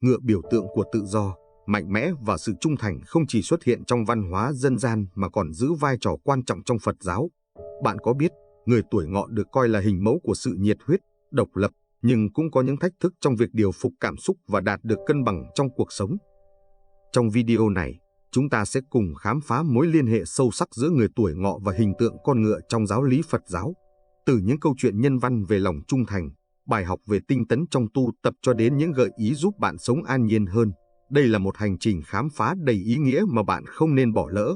Ngựa biểu tượng của tự do, mạnh mẽ và sự trung thành không chỉ xuất hiện trong văn hóa dân gian mà còn giữ vai trò quan trọng trong Phật giáo. Bạn có biết, người tuổi Ngọ được coi là hình mẫu của sự nhiệt huyết, độc lập, nhưng cũng có những thách thức trong việc điều phục cảm xúc và đạt được cân bằng trong cuộc sống. Trong video này, chúng ta sẽ cùng khám phá mối liên hệ sâu sắc giữa người tuổi Ngọ và hình tượng con ngựa trong giáo lý Phật giáo. Từ những câu chuyện nhân văn về lòng trung thành, bài học về tinh tấn trong tu tập cho đến những gợi ý giúp bạn sống an nhiên hơn. Đây là một hành trình khám phá đầy ý nghĩa mà bạn không nên bỏ lỡ.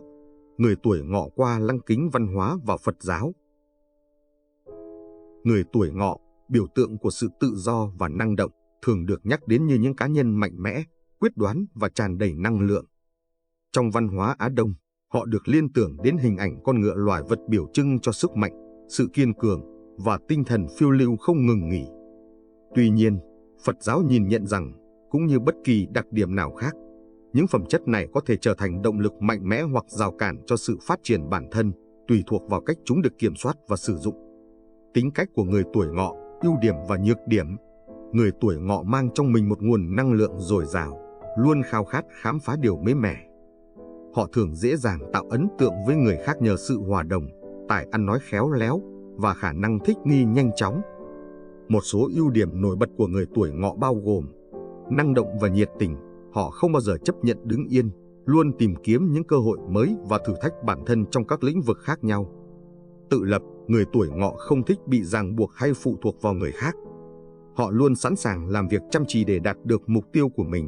Người tuổi Ngọ qua lăng kính văn hóa và Phật giáo. Người tuổi Ngọ, biểu tượng của sự tự do và năng động, thường được nhắc đến như những cá nhân mạnh mẽ, quyết đoán và tràn đầy năng lượng. Trong văn hóa Á Đông, họ được liên tưởng đến hình ảnh con ngựa loài vật biểu trưng cho sức mạnh, sự kiên cường và tinh thần phiêu lưu không ngừng nghỉ. Tuy nhiên, Phật giáo nhìn nhận rằng, cũng như bất kỳ đặc điểm nào khác, những phẩm chất này có thể trở thành động lực mạnh mẽ hoặc rào cản cho sự phát triển bản thân, tùy thuộc vào cách chúng được kiểm soát và sử dụng. Tính cách của người tuổi Ngọ, ưu điểm và nhược điểm. Người tuổi Ngọ mang trong mình một nguồn năng lượng dồi dào, luôn khao khát khám phá điều mới mẻ. Họ thường dễ dàng tạo ấn tượng với người khác nhờ sự hòa đồng, tài ăn nói khéo léo và khả năng thích nghi nhanh chóng. Một số ưu điểm nổi bật của người tuổi Ngọ bao gồm năng động và nhiệt tình, họ không bao giờ chấp nhận đứng yên, luôn tìm kiếm những cơ hội mới và thử thách bản thân trong các lĩnh vực khác nhau. Tự lập, người tuổi Ngọ không thích bị ràng buộc hay phụ thuộc vào người khác. Họ luôn sẵn sàng làm việc chăm chỉ để đạt được mục tiêu của mình.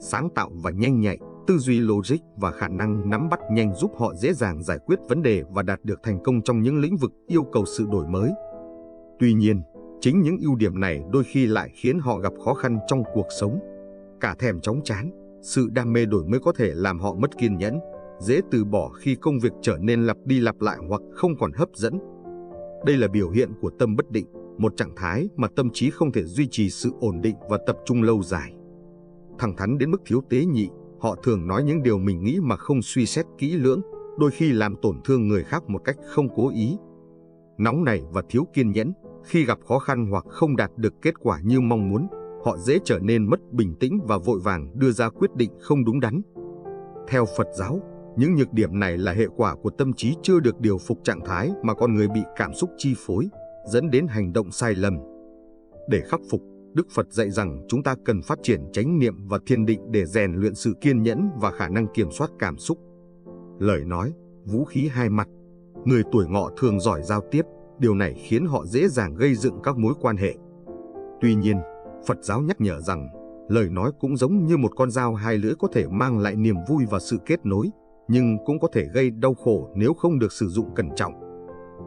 Sáng tạo và nhanh nhạy, tư duy logic và khả năng nắm bắt nhanh giúp họ dễ dàng giải quyết vấn đề và đạt được thành công trong những lĩnh vực yêu cầu sự đổi mới. Tuy nhiên, chính những ưu điểm này đôi khi lại khiến họ gặp khó khăn trong cuộc sống. Cả thèm chóng chán, sự đam mê đổi mới có thể làm họ mất kiên nhẫn, dễ từ bỏ khi công việc trở nên lặp đi lặp lại hoặc không còn hấp dẫn. Đây là biểu hiện của tâm bất định, một trạng thái mà tâm trí không thể duy trì sự ổn định và tập trung lâu dài. Thẳng thắn đến mức thiếu tế nhị, họ thường nói những điều mình nghĩ mà không suy xét kỹ lưỡng, đôi khi làm tổn thương người khác một cách không cố ý. Nóng nảy và thiếu kiên nhẫn, khi gặp khó khăn hoặc không đạt được kết quả như mong muốn, họ dễ trở nên mất bình tĩnh và vội vàng đưa ra quyết định không đúng đắn. Theo Phật giáo, những nhược điểm này là hệ quả của tâm trí chưa được điều phục trạng thái mà con người bị cảm xúc chi phối, dẫn đến hành động sai lầm. Để khắc phục, Đức Phật dạy rằng chúng ta cần phát triển chánh niệm và thiền định để rèn luyện sự kiên nhẫn và khả năng kiểm soát cảm xúc. Lời nói, vũ khí hai mặt. Người tuổi Ngọ thường giỏi giao tiếp, điều này khiến họ dễ dàng gây dựng các mối quan hệ. Tuy nhiên, Phật giáo nhắc nhở rằng, lời nói cũng giống như một con dao hai lưỡi, có thể mang lại niềm vui và sự kết nối, nhưng cũng có thể gây đau khổ nếu không được sử dụng cẩn trọng.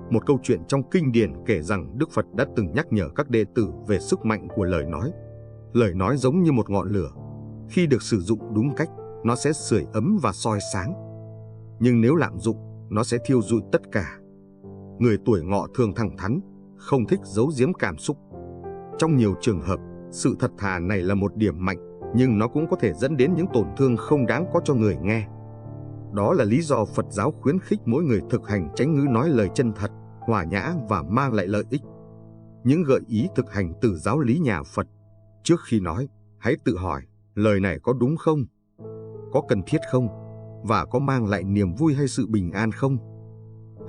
Một câu chuyện trong kinh điển kể rằng Đức Phật đã từng nhắc nhở các đệ tử về sức mạnh của lời nói. Lời nói giống như một ngọn lửa. Khi được sử dụng đúng cách, nó sẽ sưởi ấm và soi sáng. Nhưng nếu lạm dụng, nó sẽ thiêu rụi tất cả. Người tuổi Ngọ thường thẳng thắn, không thích giấu giếm cảm xúc. Trong nhiều trường hợp, sự thật thà này là một điểm mạnh, nhưng nó cũng có thể dẫn đến những tổn thương không đáng có cho người nghe. Đó là lý do Phật giáo khuyến khích mỗi người thực hành chánh ngữ, nói lời chân thật, hòa nhã và mang lại lợi ích. Những gợi ý thực hành từ giáo lý nhà Phật. Trước khi nói, hãy tự hỏi, lời này có đúng không? Có cần thiết không? Và có mang lại niềm vui hay sự bình an không?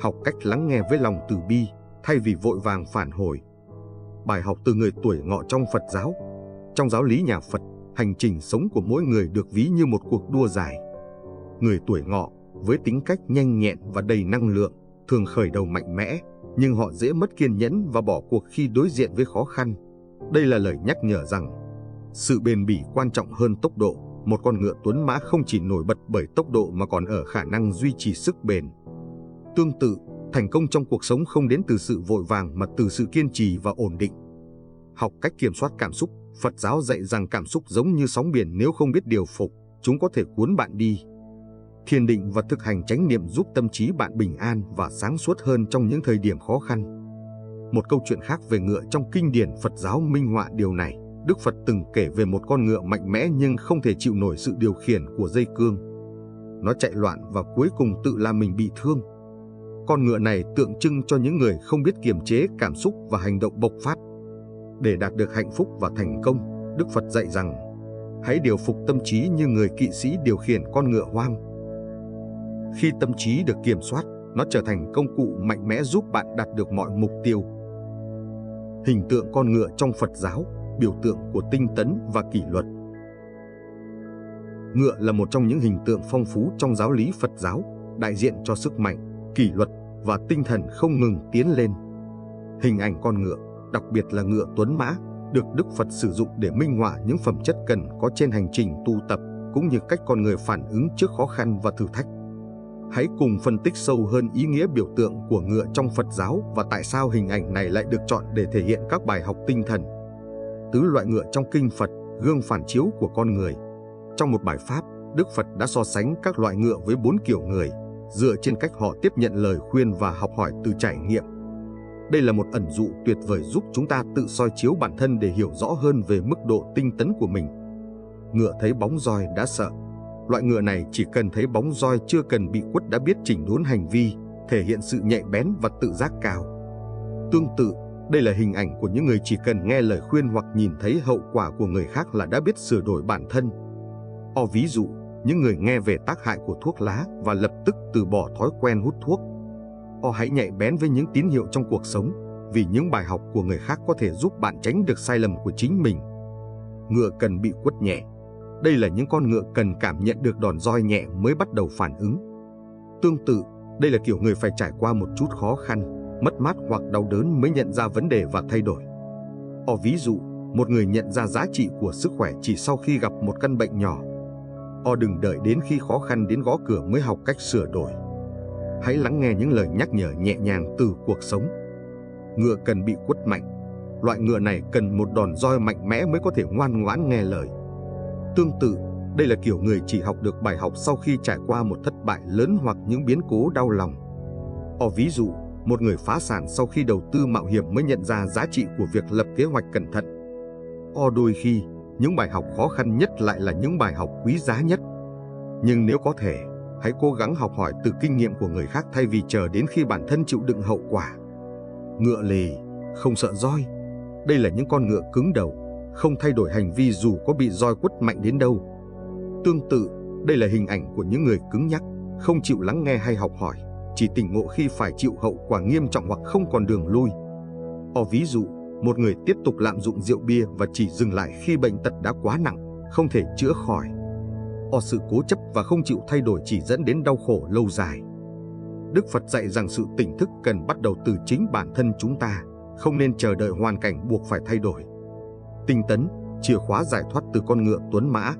Học cách lắng nghe với lòng từ bi, thay vì vội vàng phản hồi. Bài học từ người tuổi Ngọ trong Phật giáo. Trong giáo lý nhà Phật, hành trình sống của mỗi người được ví như một cuộc đua dài. Người tuổi Ngọ, với tính cách nhanh nhẹn và đầy năng lượng, thường khởi đầu mạnh mẽ, nhưng họ dễ mất kiên nhẫn và bỏ cuộc khi đối diện với khó khăn. Đây là lời nhắc nhở rằng, sự bền bỉ quan trọng hơn tốc độ. Một con ngựa tuấn mã không chỉ nổi bật bởi tốc độ mà còn ở khả năng duy trì sức bền. Tương tự, thành công trong cuộc sống không đến từ sự vội vàng mà từ sự kiên trì và ổn định. Học cách kiểm soát cảm xúc. Phật giáo dạy rằng cảm xúc giống như sóng biển, nếu không biết điều phục, chúng có thể cuốn bạn đi. Thiền định và thực hành chánh niệm giúp tâm trí bạn bình an và sáng suốt hơn trong những thời điểm khó khăn. Một câu chuyện khác về ngựa trong kinh điển Phật giáo minh họa điều này. Đức Phật từng kể về một con ngựa mạnh mẽ nhưng không thể chịu nổi sự điều khiển của dây cương. Nó chạy loạn và cuối cùng tự làm mình bị thương. Con ngựa này tượng trưng cho những người không biết kiềm chế cảm xúc và hành động bộc phát. Để đạt được hạnh phúc và thành công, Đức Phật dạy rằng, Hãy điều phục tâm trí như người kỵ sĩ điều khiển con ngựa hoang. Khi tâm trí được kiểm soát, nó trở thành công cụ mạnh mẽ giúp bạn đạt được mọi mục tiêu. Hình tượng con ngựa trong Phật giáo, biểu tượng của tinh tấn và kỷ luật. Ngựa là một trong những hình tượng phong phú trong giáo lý Phật giáo, đại diện cho sức mạnh, kỷ luật và tinh thần không ngừng tiến lên. Hình ảnh con ngựa, đặc biệt là ngựa tuấn mã, được Đức Phật sử dụng để minh họa những phẩm chất cần có trên hành trình tu tập, cũng như cách con người phản ứng trước khó khăn và thử thách. Hãy cùng phân tích sâu hơn ý nghĩa biểu tượng của ngựa trong Phật giáo và tại sao hình ảnh này lại được chọn để thể hiện các bài học tinh thần. Tứ loại ngựa trong kinh Phật, gương phản chiếu của con người. Trong một bài pháp, Đức Phật đã so sánh các loại ngựa với 4 kiểu người, dựa trên cách họ tiếp nhận lời khuyên và học hỏi từ trải nghiệm. Đây là một ẩn dụ tuyệt vời giúp chúng ta tự soi chiếu bản thân để hiểu rõ hơn về mức độ tinh tấn của mình. Ngựa thấy bóng roi đã sợ. Loại ngựa này chỉ cần thấy bóng roi, chưa cần bị quất đã biết chỉnh đốn hành vi, thể hiện sự nhạy bén và tự giác cao. Tương tự, đây là hình ảnh của những người chỉ cần nghe lời khuyên hoặc nhìn thấy hậu quả của người khác là đã biết sửa đổi bản thân. Ví dụ, những người nghe về tác hại của thuốc lá và lập tức từ bỏ thói quen hút thuốc. Hãy nhạy bén với những tín hiệu trong cuộc sống, vì những bài học của người khác có thể giúp bạn tránh được sai lầm của chính mình. Ngựa cần bị quất nhẹ. Đây là những con ngựa cần cảm nhận được đòn roi nhẹ mới bắt đầu phản ứng. Tương tự, đây là kiểu người phải trải qua một chút khó khăn, mất mát hoặc đau đớn mới nhận ra vấn đề và thay đổi. Ví dụ, một người nhận ra giá trị của sức khỏe chỉ sau khi gặp một căn bệnh nhỏ. Đừng đợi đến khi khó khăn đến gõ cửa mới học cách sửa đổi. Hãy lắng nghe những lời nhắc nhở nhẹ nhàng từ cuộc sống. Ngựa cần bị quất mạnh. Loại ngựa này cần một đòn roi mạnh mẽ mới có thể ngoan ngoãn nghe lời. Tương tự, đây là kiểu người chỉ học được bài học sau khi trải qua một thất bại lớn hoặc những biến cố đau lòng. Ví dụ, một người phá sản sau khi đầu tư mạo hiểm mới nhận ra giá trị của việc lập kế hoạch cẩn thận. Đôi khi, những bài học khó khăn nhất lại là những bài học quý giá nhất. Nhưng nếu có thể, hãy cố gắng học hỏi từ kinh nghiệm của người khác thay vì chờ đến khi bản thân chịu đựng hậu quả. Ngựa lì, không sợ roi. Đây là những con ngựa cứng đầu, không thay đổi hành vi dù có bị roi quất mạnh đến đâu. Tương tự, đây là hình ảnh của những người cứng nhắc, không chịu lắng nghe hay học hỏi, chỉ tỉnh ngộ khi phải chịu hậu quả nghiêm trọng hoặc không còn đường lui. Ví dụ, một người tiếp tục lạm dụng rượu bia và chỉ dừng lại khi bệnh tật đã quá nặng, không thể chữa khỏi. Sự cố chấp và không chịu thay đổi chỉ dẫn đến đau khổ lâu dài. Đức Phật dạy rằng sự tỉnh thức cần bắt đầu từ chính bản thân chúng ta, không nên chờ đợi hoàn cảnh buộc phải thay đổi. Tinh tấn, chìa khóa giải thoát từ con ngựa tuấn mã.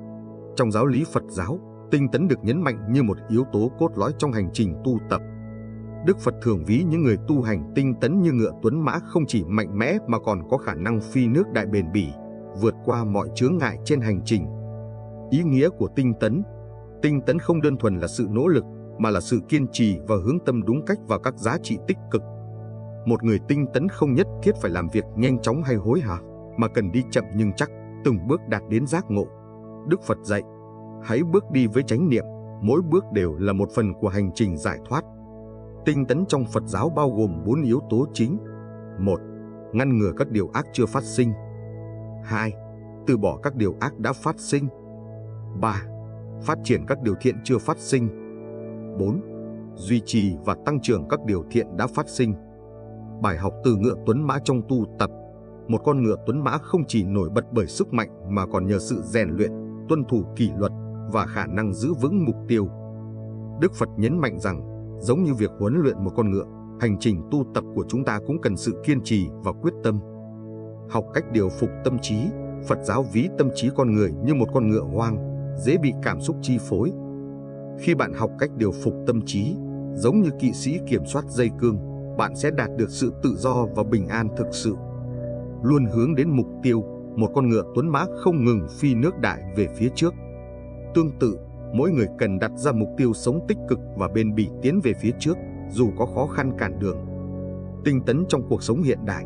Trong giáo lý Phật giáo, tinh tấn được nhấn mạnh như một yếu tố cốt lõi trong hành trình tu tập. Đức Phật thường ví những người tu hành tinh tấn như ngựa tuấn mã không chỉ mạnh mẽ mà còn có khả năng phi nước đại bền bỉ, vượt qua mọi chướng ngại trên hành trình. Ý nghĩa của tinh tấn không đơn thuần là sự nỗ lực, mà là sự kiên trì và hướng tâm đúng cách vào các giá trị tích cực. Một người tinh tấn không nhất thiết phải làm việc nhanh chóng hay hối hả, mà cần đi chậm nhưng chắc, từng bước đạt đến giác ngộ. Đức Phật dạy, hãy bước đi với chánh niệm, mỗi bước đều là một phần của hành trình giải thoát. Tinh tấn trong Phật giáo bao gồm 4 yếu tố chính. 1. Ngăn ngừa các điều ác chưa phát sinh. 2. Từ bỏ các điều ác đã phát sinh. 3. Phát triển các điều thiện chưa phát sinh. 4. Duy trì và tăng trưởng các điều thiện đã phát sinh. Bài học từ ngựa tuấn mã trong tu tập. Một con ngựa tuấn mã không chỉ nổi bật bởi sức mạnh mà còn nhờ sự rèn luyện, tuân thủ kỷ luật và khả năng giữ vững mục tiêu. Đức Phật nhấn mạnh rằng, giống như việc huấn luyện một con ngựa, hành trình tu tập của chúng ta cũng cần sự kiên trì và quyết tâm. Học cách điều phục tâm trí. Phật giáo ví tâm trí con người như một con ngựa hoang, dễ bị cảm xúc chi phối. Khi bạn học cách điều phục tâm trí, giống như kỵ sĩ kiểm soát dây cương, bạn sẽ đạt được sự tự do và bình an thực sự. Luôn hướng đến mục tiêu, một con ngựa tuấn mã không ngừng phi nước đại về phía trước. Tương tự, mỗi người cần đặt ra mục tiêu sống tích cực và bền bỉ tiến về phía trước, dù có khó khăn cản đường. Tinh tấn trong cuộc sống hiện đại.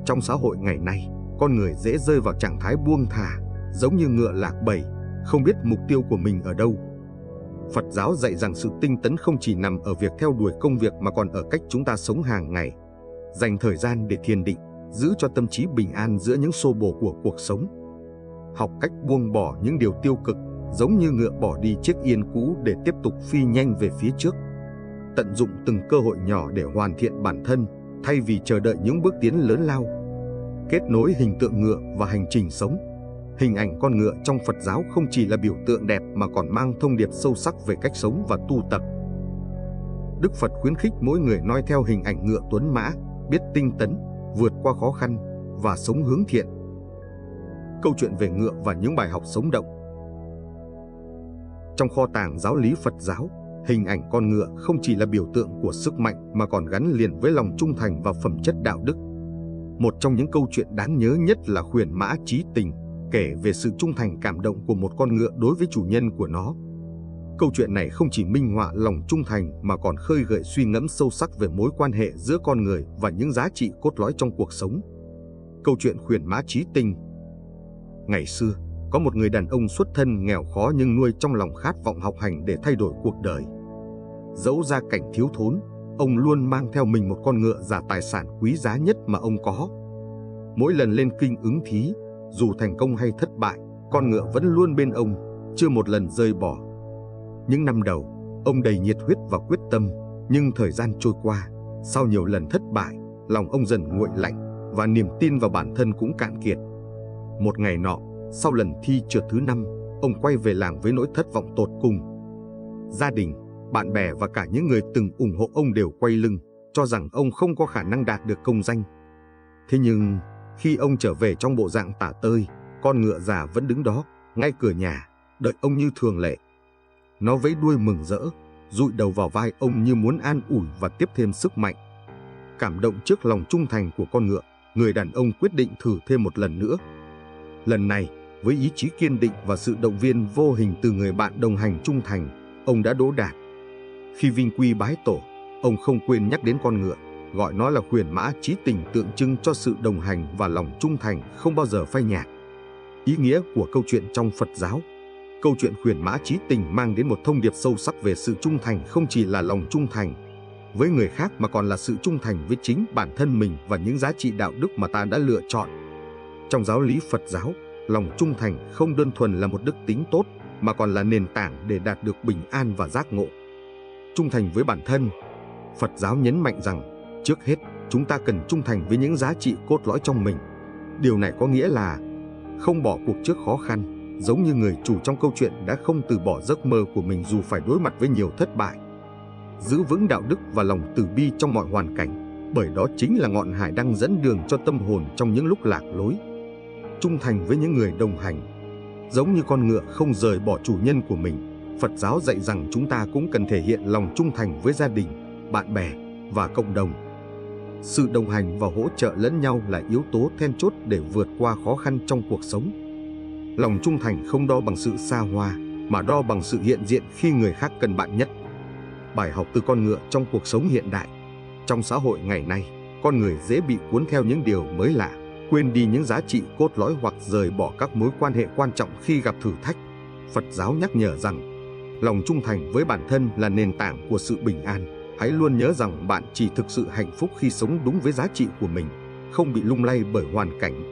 Trong xã hội ngày nay, con người dễ rơi vào trạng thái buông thả, giống như ngựa lạc bầy, không biết mục tiêu của mình ở đâu. Phật giáo dạy rằng sự tinh tấn không chỉ nằm ở việc theo đuổi công việc mà còn ở cách chúng ta sống hàng ngày. Dành thời gian để thiền định, giữ cho tâm trí bình an giữa những xô bồ của cuộc sống. học cách buông bỏ những điều tiêu cực, giống như ngựa bỏ đi chiếc yên cũ để tiếp tục phi nhanh về phía trước. Tận dụng từng cơ hội nhỏ để hoàn thiện bản thân, thay vì chờ đợi những bước tiến lớn lao. Kết nối hình tượng ngựa và hành trình sống. Hình ảnh con ngựa trong Phật giáo không chỉ là biểu tượng đẹp mà còn mang thông điệp sâu sắc về cách sống và tu tập. Đức Phật khuyến khích mỗi người noi theo hình ảnh ngựa tuấn mã, biết tinh tấn, vượt qua khó khăn và sống hướng thiện. Câu chuyện về ngựa và những bài học sống động. Trong kho tàng giáo lý Phật giáo, hình ảnh con ngựa không chỉ là biểu tượng của sức mạnh mà còn gắn liền với lòng trung thành và phẩm chất đạo đức. Một trong những câu chuyện đáng nhớ nhất là Khuyển Mã Chí Tình, kể về sự trung thành cảm động của một con ngựa đối với chủ nhân của nó. Câu chuyện này không chỉ minh họa lòng trung thành mà còn khơi gợi suy ngẫm sâu sắc về mối quan hệ giữa con người và những giá trị cốt lõi trong cuộc sống. Câu chuyện Khuyển Mã Chí Tình. Ngày xưa, có một người đàn ông xuất thân nghèo khó nhưng nuôi trong lòng khát vọng học hành để thay đổi cuộc đời. Dẫu gia cảnh thiếu thốn, ông luôn mang theo mình một con ngựa là tài sản quý giá nhất mà ông có. Mỗi lần lên kinh ứng thí, dù thành công hay thất bại, con ngựa vẫn luôn bên ông, chưa một lần rời bỏ. Những năm đầu, ông đầy nhiệt huyết và quyết tâm, nhưng thời gian trôi qua, sau nhiều lần thất bại, lòng ông dần nguội lạnh và niềm tin vào bản thân cũng cạn kiệt. Một ngày nọ, sau lần thi trượt thứ 5, ông quay về làng với nỗi thất vọng tột cùng. Gia đình, bạn bè và cả những người từng ủng hộ ông đều quay lưng, cho rằng ông không có khả năng đạt được công danh. Thế nhưng, khi ông trở về trong bộ dạng tả tơi, con ngựa già vẫn đứng đó, ngay cửa nhà, đợi ông như thường lệ. Nó vẫy đuôi mừng rỡ, dụi đầu vào vai ông như muốn an ủi và tiếp thêm sức mạnh. Cảm động trước lòng trung thành của con ngựa, người đàn ông quyết định thử thêm một lần nữa. Lần này, với ý chí kiên định và sự động viên vô hình từ người bạn đồng hành trung thành, ông đã đỗ đạt. Khi vinh quy bái tổ, ông không quên nhắc đến con ngựa, gọi nó là Khuyển Mã Chí Tình, tượng trưng cho sự đồng hành và lòng trung thành không bao giờ phai nhạt. Ý nghĩa của câu chuyện trong Phật giáo. Câu chuyện Khuyển Mã Chí Tình mang đến một thông điệp sâu sắc về sự trung thành, không chỉ là lòng trung thành với người khác mà còn là sự trung thành với chính bản thân mình và những giá trị đạo đức mà ta đã lựa chọn. Trong giáo lý Phật giáo, lòng trung thành không đơn thuần là một đức tính tốt mà còn là nền tảng để đạt được bình an và giác ngộ. Trung thành với bản thân. Phật giáo nhấn mạnh rằng, trước hết, chúng ta cần trung thành với những giá trị cốt lõi trong mình. Điều này có nghĩa là không bỏ cuộc trước khó khăn, giống như người chủ trong câu chuyện đã không từ bỏ giấc mơ của mình dù phải đối mặt với nhiều thất bại. Giữ vững đạo đức và lòng từ bi trong mọi hoàn cảnh, bởi đó chính là ngọn hải đăng dẫn đường cho tâm hồn trong những lúc lạc lối. Trung thành với những người đồng hành. Giống như con ngựa không rời bỏ chủ nhân của mình, Phật giáo dạy rằng chúng ta cũng cần thể hiện lòng trung thành với gia đình, bạn bè và cộng đồng. Sự đồng hành và hỗ trợ lẫn nhau là yếu tố then chốt để vượt qua khó khăn trong cuộc sống. Lòng trung thành không đo bằng sự xa hoa, mà đo bằng sự hiện diện khi người khác cần bạn nhất. Bài học từ con ngựa trong cuộc sống hiện đại. Trong xã hội ngày nay, con người dễ bị cuốn theo những điều mới lạ, quên đi những giá trị cốt lõi hoặc rời bỏ các mối quan hệ quan trọng khi gặp thử thách. Phật giáo nhắc nhở rằng, lòng trung thành với bản thân là nền tảng của sự bình an. Hãy luôn nhớ rằng bạn chỉ thực sự hạnh phúc khi sống đúng với giá trị của mình, không bị lung lay bởi hoàn cảnh.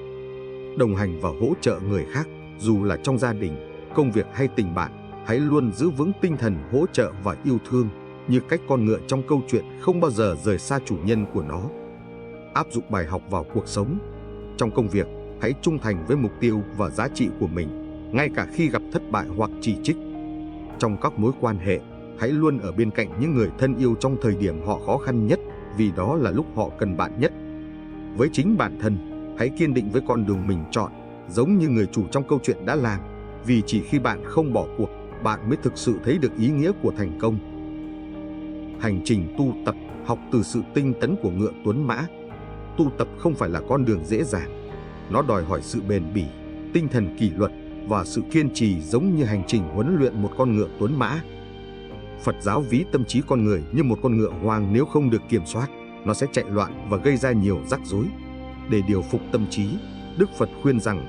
Đồng hành và hỗ trợ người khác, dù là trong gia đình, công việc hay tình bạn, hãy luôn giữ vững tinh thần hỗ trợ và yêu thương, như cách con ngựa trong câu chuyện không bao giờ rời xa chủ nhân của nó. Áp dụng bài học vào cuộc sống. Trong công việc, hãy trung thành với mục tiêu và giá trị của mình, ngay cả khi gặp thất bại hoặc chỉ trích. Trong các mối quan hệ, hãy luôn ở bên cạnh những người thân yêu trong thời điểm họ khó khăn nhất, vì đó là lúc họ cần bạn nhất. Với chính bản thân, hãy kiên định với con đường mình chọn, giống như người chủ trong câu chuyện đã làm, vì chỉ khi bạn không bỏ cuộc, bạn mới thực sự thấy được ý nghĩa của thành công. Hành trình tu tập, học từ sự tinh tấn của ngựa tuấn mã. Tu tập không phải là con đường dễ dàng. Nó đòi hỏi sự bền bỉ, tinh thần kỷ luật và sự kiên trì, giống như hành trình huấn luyện một con ngựa tuấn mã. Phật giáo ví tâm trí con người như một con ngựa hoang, nếu không được kiểm soát, nó sẽ chạy loạn và gây ra nhiều rắc rối. Để điều phục tâm trí, Đức Phật khuyên rằng,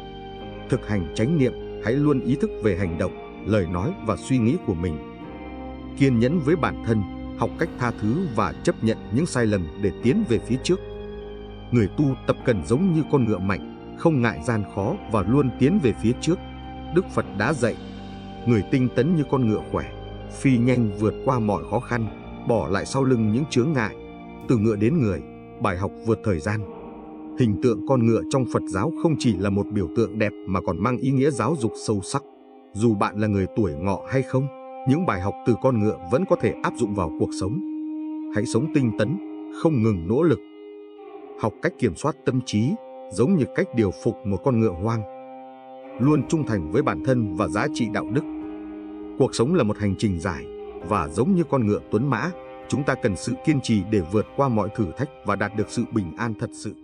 thực hành chánh niệm, hãy luôn ý thức về hành động, lời nói và suy nghĩ của mình. Kiên nhẫn với bản thân, học cách tha thứ và chấp nhận những sai lầm để tiến về phía trước. Người tu tập cần giống như con ngựa mạnh, không ngại gian khó và luôn tiến về phía trước. Đức Phật đã dạy, người tinh tấn như con ngựa khỏe, phi nhanh vượt qua mọi khó khăn, bỏ lại sau lưng những chướng ngại. Từ ngựa đến người, bài học vượt thời gian. Hình tượng con ngựa trong Phật giáo không chỉ là một biểu tượng đẹp mà còn mang ý nghĩa giáo dục sâu sắc. Dù bạn là người tuổi ngọ hay không, những bài học từ con ngựa vẫn có thể áp dụng vào cuộc sống. Hãy sống tinh tấn, không ngừng nỗ lực. Học cách kiểm soát tâm trí, giống như cách điều phục một con ngựa hoang. Luôn trung thành với bản thân và giá trị đạo đức. Cuộc sống là một hành trình dài, và giống như con ngựa tuấn mã, chúng ta cần sự kiên trì để vượt qua mọi thử thách và đạt được sự bình an thật sự.